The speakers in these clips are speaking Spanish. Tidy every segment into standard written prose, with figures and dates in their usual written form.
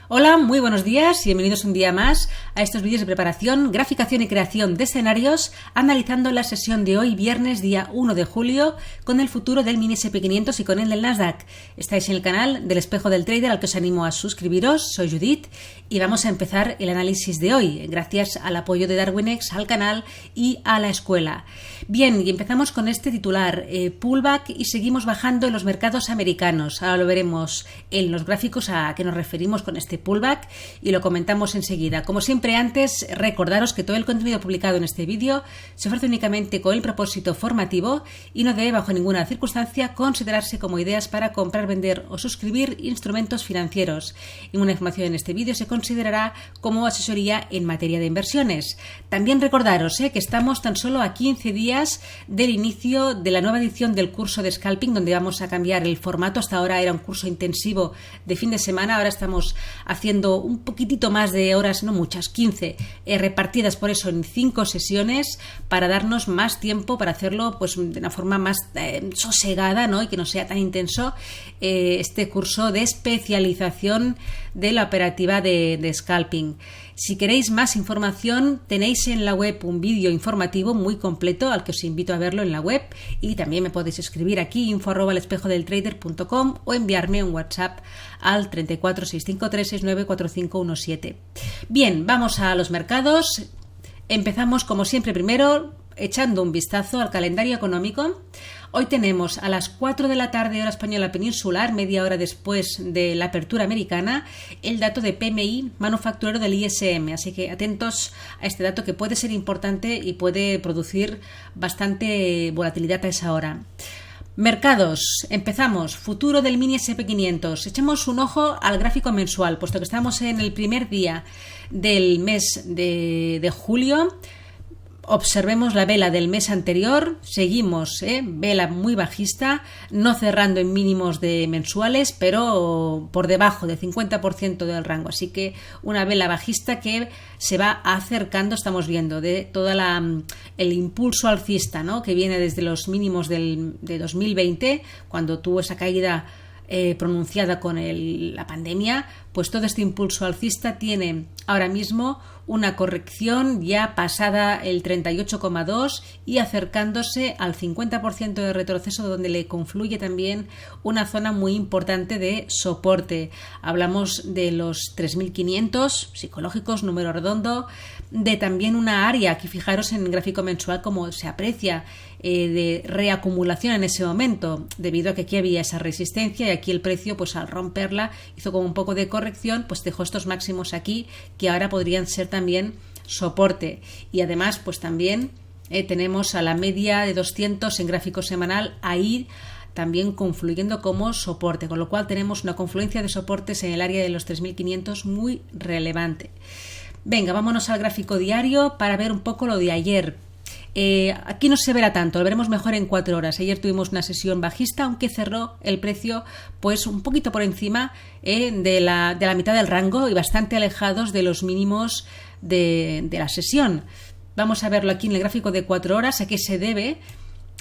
Hola, muy buenos días y bienvenidos un día más a estos vídeos de preparación, graficación y creación de escenarios, analizando la sesión de hoy, viernes, día 1 de julio, con el futuro del mini S&P500 y con el del Nasdaq. Estáis en el canal del Espejo del Trader, al que os animo a suscribiros. Soy Judith y vamos a empezar el análisis de hoy, gracias al apoyo de Darwinex, al canal y a la escuela. Bien, y empezamos con este titular, pullback, y seguimos bajando en los mercados americanos. Ahora lo veremos en los gráficos a qué nos referimos con este pullback y lo comentamos enseguida. Como siempre, antes recordaros que todo el contenido publicado en este vídeo se ofrece únicamente con el propósito formativo y no debe bajo ninguna circunstancia considerarse como ideas para comprar, vender o suscribir instrumentos financieros. Ninguna información en este vídeo se considerará como asesoría en materia de inversiones. También recordaros que estamos tan solo a 15 días del inicio de la nueva edición del curso de scalping, donde vamos a cambiar el formato. Hasta ahora era un curso intensivo de fin de semana, ahora estamos haciendo un poquitito más de horas, no muchas, 15, repartidas por eso en 5 sesiones para darnos más tiempo para hacerlo pues de una forma más sosegada, ¿no? Y que no sea tan intenso este curso de especialización de la operativa de scalping. Si queréis más información, tenéis en la web un vídeo informativo muy completo al que os invito a verlo en la web, y también me podéis escribir aquí info@elespejodeltrader.com o enviarme un WhatsApp al 34653694517. Bien, vamos a los mercados. Empezamos como siempre primero echando un vistazo al calendario económico. Hoy tenemos a las 4 de la tarde hora española peninsular, media hora después de la apertura americana, el dato de PMI manufacturero del ISM, así que atentos a este dato que puede ser importante y puede producir bastante volatilidad a esa hora. Mercados, empezamos, futuro del mini S&P500, echemos un ojo al gráfico mensual, puesto que estamos en el primer día del mes de julio. Observemos la vela del mes anterior, seguimos, vela muy bajista, no cerrando en mínimos de mensuales, pero por debajo del 50% del rango, así que una vela bajista que se va acercando, estamos viendo, de todo el impulso alcista, ¿no? Que viene desde los mínimos de 2020, cuando tuvo esa caída pronunciada con la pandemia. Pues todo este impulso alcista tiene ahora mismo una corrección ya pasada el 38,2 y acercándose al 50% de retroceso, donde le confluye también una zona muy importante de soporte. Hablamos de los 3.500 psicológicos, número redondo, de también una área, aquí fijaros en el gráfico mensual cómo se aprecia, de reacumulación en ese momento, debido a que aquí había esa resistencia y aquí el precio, pues al romperla, hizo como un poco de corrección, pues dejó estos máximos aquí que ahora podrían ser también soporte. Y además pues también tenemos a la media de 200 en gráfico semanal ahí también confluyendo como soporte, con lo cual tenemos una confluencia de soportes en el área de los 3.500 muy relevante. Venga, vámonos al gráfico diario para ver un poco lo de ayer. Aquí no se verá tanto, lo veremos mejor en 4 horas. Ayer tuvimos una sesión bajista, aunque cerró el precio pues un poquito por encima de la mitad del rango y bastante alejados de los mínimos de la sesión. Vamos a verlo aquí en el gráfico de 4 horas, a qué se debe,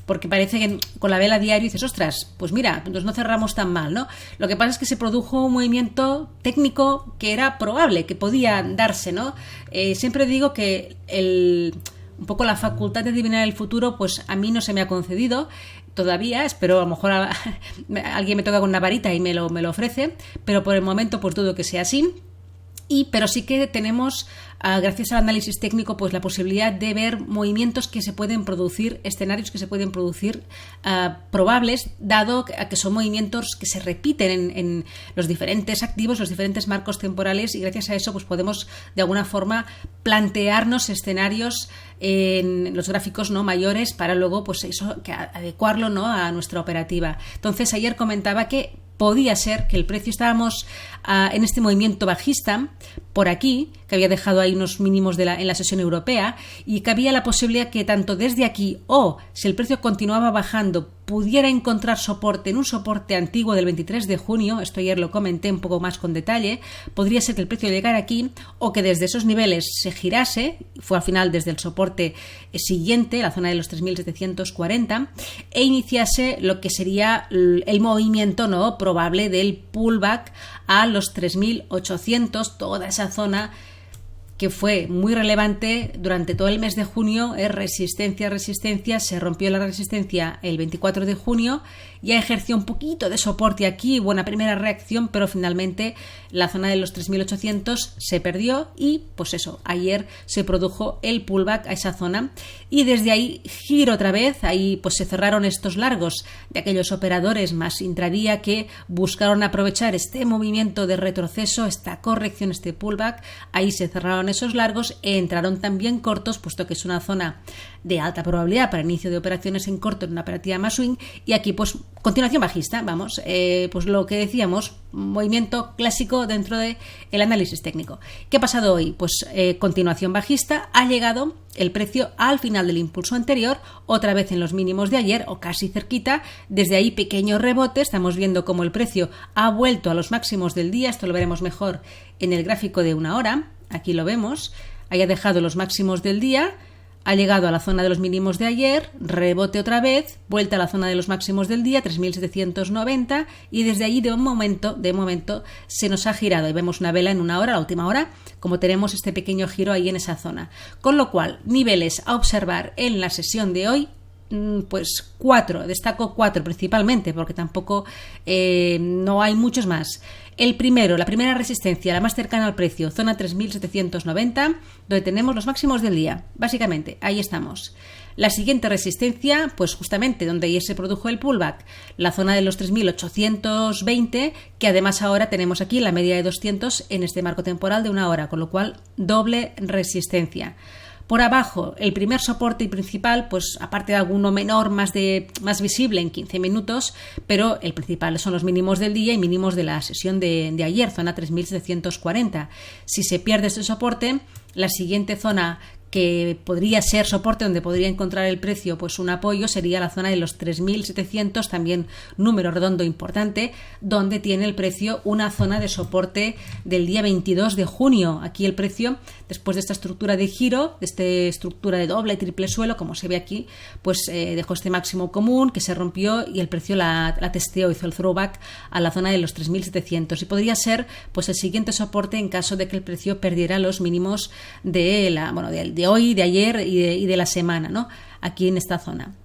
porque parece que con la vela diario dices, ostras, pues mira, pues no cerramos tan mal, ¿no? Lo que pasa es que se produjo un movimiento técnico que era probable, que podía darse, ¿no? Siempre digo que un poco la facultad de adivinar el futuro, pues a mí no se me ha concedido todavía, espero a lo mejor alguien me toca con una varita y me lo ofrece, pero por el momento pues dudo que sea así. Pero sí que tenemos, gracias al análisis técnico, pues la posibilidad de ver movimientos que se pueden producir, escenarios que se pueden producir probables, dado que son movimientos que se repiten en los diferentes activos, los diferentes marcos temporales, y gracias a eso pues podemos de alguna forma plantearnos escenarios en los gráficos no mayores para luego pues eso, que adecuarlo, ¿no?, a nuestra operativa. Entonces ayer comentaba que podía ser que el precio estábamos en este movimiento bajista por aquí, que había dejado ahí hay unos mínimos en la sesión europea y que había la posibilidad que tanto desde aquí o si el precio continuaba bajando pudiera encontrar soporte en un soporte antiguo del 23 de junio, esto ayer lo comenté un poco más con detalle, podría ser que el precio llegara aquí o que desde esos niveles se girase, fue al final desde el soporte siguiente, la zona de los 3.740, e iniciase lo que sería el movimiento no probable del pullback a los 3.800, toda esa zona que fue muy relevante durante todo el mes de junio, resistencia, se rompió la resistencia el 24 de junio, ya ejerció un poquito de soporte aquí, buena primera reacción, pero finalmente la zona de los 3.800 se perdió y pues eso, ayer se produjo el pullback a esa zona y desde ahí giro otra vez, ahí pues se cerraron estos largos de aquellos operadores más intradía que buscaron aprovechar este movimiento de retroceso, esta corrección, este pullback, ahí se cerraron esos largos e entraron también cortos, puesto que es una zona de alta probabilidad para inicio de operaciones en corto en una operativa más swing y aquí pues continuación bajista, vamos, pues lo que decíamos, movimiento clásico dentro del análisis técnico. ¿Qué ha pasado hoy? Pues continuación bajista, ha llegado el precio al final del impulso anterior, otra vez en los mínimos de ayer o casi cerquita, desde ahí pequeño rebote, estamos viendo cómo el precio ha vuelto a los máximos del día, esto lo veremos mejor en el gráfico de una hora, aquí lo vemos, haya dejado los máximos del día, ha llegado a la zona de los mínimos de ayer, rebote otra vez, vuelta a la zona de los máximos del día, 3.790 y desde allí de momento se nos ha girado y vemos una vela en una hora, la última hora, como tenemos este pequeño giro ahí en esa zona. Con lo cual, niveles a observar en la sesión de hoy, pues 4, destaco 4 principalmente porque tampoco no hay muchos más. El primero, la primera resistencia, la más cercana al precio, zona 3.790, donde tenemos los máximos del día. Básicamente, ahí estamos. La siguiente resistencia, pues justamente donde ayer se produjo el pullback, la zona de los 3.820, que además ahora tenemos aquí la media de 200 en este marco temporal de una hora, con lo cual doble resistencia. Por abajo, el primer soporte y principal, pues aparte de alguno menor más visible en 15 minutos, pero el principal son los mínimos del día y mínimos de la sesión de ayer, zona 3.740. Si se pierde este soporte, la siguiente zona que podría ser soporte donde podría encontrar el precio pues un apoyo sería la zona de los 3.700, también número redondo importante, donde tiene el precio una zona de soporte del día 22 de junio. Aquí el precio, después de esta estructura de giro, de esta estructura de doble y triple suelo, como se ve aquí, pues dejó este máximo común que se rompió y el precio la testeó, hizo el throwback a la zona de los 3.700 y podría ser pues el siguiente soporte en caso de que el precio perdiera los mínimos de hoy, de ayer y de la semana, ¿no? Aquí en esta zona.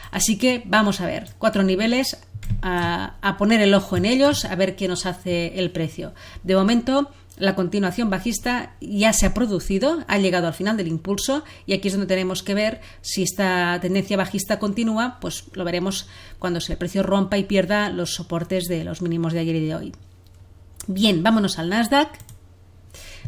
Así que vamos a ver, 4 niveles, a poner el ojo en ellos, a ver qué nos hace el precio. De momento, la continuación bajista ya se ha producido, ha llegado al final del impulso y aquí es donde tenemos que ver si esta tendencia bajista continúa, pues lo veremos cuando el precio rompa y pierda los soportes de los mínimos de ayer y de hoy. Bien, vámonos al Nasdaq.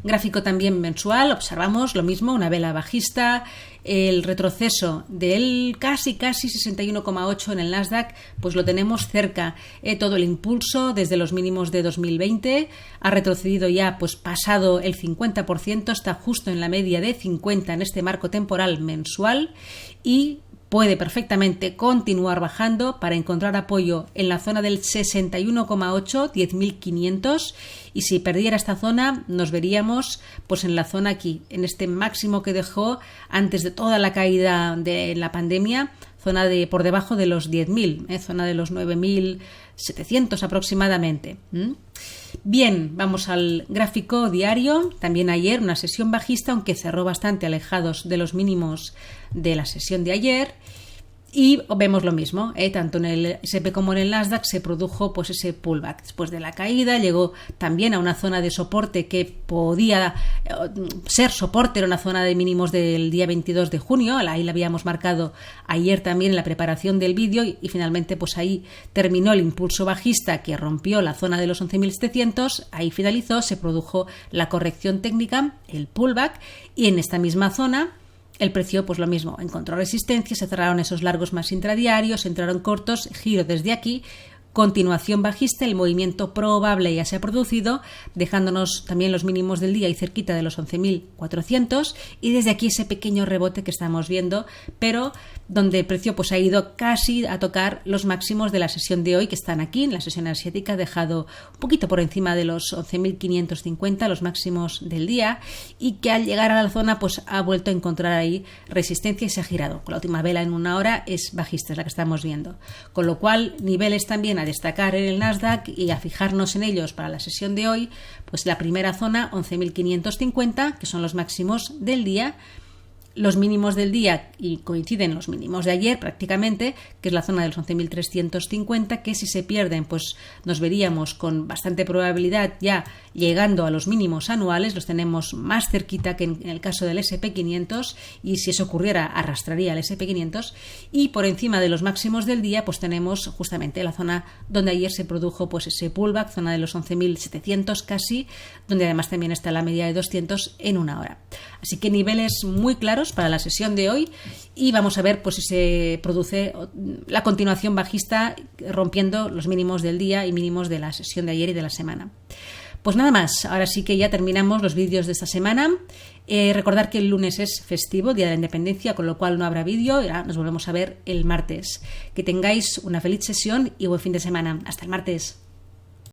Gráfico también mensual, observamos lo mismo, una vela bajista, el retroceso del casi 61,8 en el Nasdaq, pues lo tenemos cerca, todo el impulso desde los mínimos de 2020, ha retrocedido ya pues pasado el 50%, está justo en la media de 50 en este marco temporal mensual y puede perfectamente continuar bajando para encontrar apoyo en la zona del 61,8, 10.500 y si perdiera esta zona nos veríamos pues en la zona aquí, en este máximo que dejó antes de toda la caída de la pandemia, zona de por debajo de los 10.000, zona de los 9.700 aproximadamente. Bien, vamos al gráfico diario. También ayer una sesión bajista, aunque cerró bastante alejados de los mínimos de la sesión de ayer. Y vemos lo mismo, tanto en el S&P como en el Nasdaq se produjo pues ese pullback. Después de la caída llegó también a una zona de soporte que podía ser soporte, era una zona de mínimos del día 22 de junio, ahí la habíamos marcado ayer también en la preparación del vídeo y finalmente pues ahí terminó el impulso bajista que rompió la zona de los 11.700, ahí finalizó, se produjo la corrección técnica, el pullback y en esta misma zona el precio, pues lo mismo, encontró resistencia, se cerraron esos largos más intradiarios, entraron cortos, giro desde aquí, continuación bajista, el movimiento probable ya se ha producido, dejándonos también los mínimos del día y cerquita de los 11.400, y desde aquí ese pequeño rebote que estamos viendo, pero donde el precio pues ha ido casi a tocar los máximos de la sesión de hoy, que están aquí en la sesión asiática, ha dejado un poquito por encima de los 11.550, los máximos del día, y que al llegar a la zona pues ha vuelto a encontrar ahí resistencia y se ha girado. Con la última vela en una hora es bajista, es la que estamos viendo, con lo cual niveles también a destacar en el Nasdaq y a fijarnos en ellos para la sesión de hoy. Pues la primera zona 11.550, que son los máximos del día, los mínimos del día, y coinciden los mínimos de ayer prácticamente, que es la zona de los 11.350, que si se pierden pues nos veríamos con bastante probabilidad ya llegando a los mínimos anuales, los tenemos más cerquita que en el caso del S&P 500, y si eso ocurriera arrastraría al S&P 500, y por encima de los máximos del día pues tenemos justamente la zona donde ayer se produjo pues ese pullback, zona de los 11.700 casi, donde además también está la media de 200 en una hora. Así que niveles muy claros para la sesión de hoy, y vamos a ver pues si se produce la continuación bajista rompiendo los mínimos del día y mínimos de la sesión de ayer y de la semana. Pues nada más, ahora sí que ya terminamos los vídeos de esta semana. Recordar que el lunes es festivo, Día de la Independencia, con lo cual no habrá vídeo, y nos volvemos a ver el martes. Que tengáis una feliz sesión y buen fin de semana. Hasta el martes.